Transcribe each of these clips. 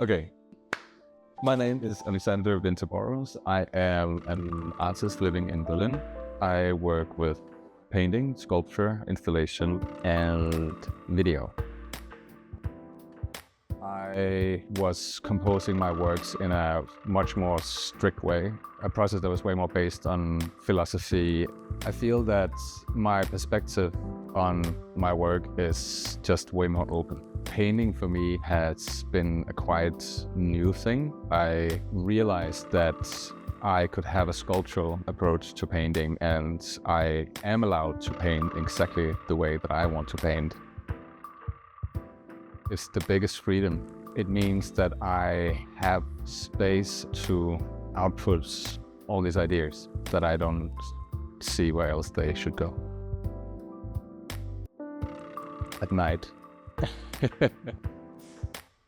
Okay, my name is Alexander Vinther-Burroughs. I am an artist living in Berlin. I work with painting, sculpture, installation, and video. I was composing my works in a much more strict way, a process that was way more based on philosophy. I feel that my perspective on my work is just way more open. Painting for me has been a quite new thing. I realized that I could have a sculptural approach to painting, and I am allowed to paint exactly the way that I want to paint. It's the biggest freedom. It means that I have space to output all these ideas that I don't see where else they should go. At night. I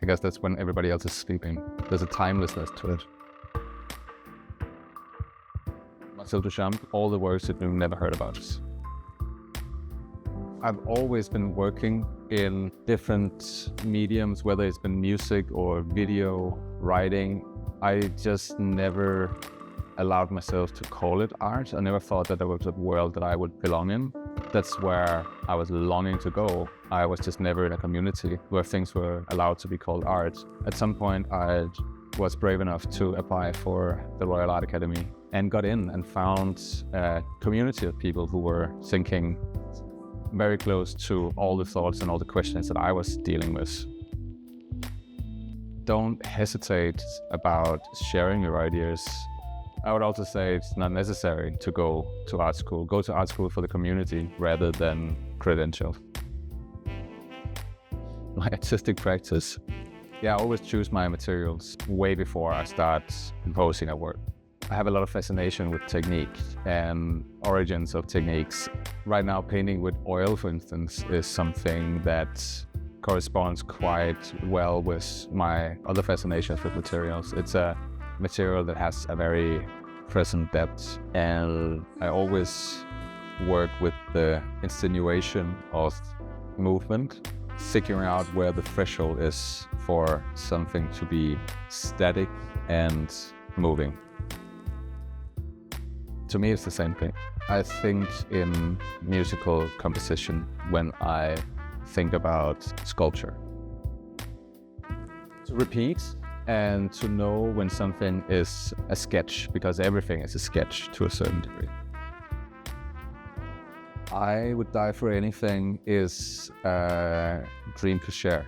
guess that's when everybody else is sleeping. There's a timelessness to it. Marcel Duchamp, all the works that you've never heard about. I've always been working in different mediums, whether it's been music or video, writing. I just never allowed myself to call it art. I never thought that there was a world that I would belong in. That's where I was longing to go. I was just never in a community where things were allowed to be called art. At some point, I was brave enough to apply for the Royal Art Academy and got in and found a community of people who were thinking very close to all the thoughts and all the questions that I was dealing with. Don't hesitate about sharing your ideas. I would also say it's not necessary to go to art school. Go to art school for the community rather than credentials. My artistic practice. Yeah, I always choose my materials way before I start composing a work. I have a lot of fascination with technique and origins of techniques. Right now, painting with oil, for instance, is something that corresponds quite well with my other fascinations with materials. It's a material that has a very present depth, and I always work with the insinuation of movement, figuring out where the threshold is for something to be static and moving. To me, it's the same thing. I think in musical composition when I think about sculpture. To repeat and to know when something is a sketch, because everything is a sketch to a certain degree. I would die for anything is a dream to share.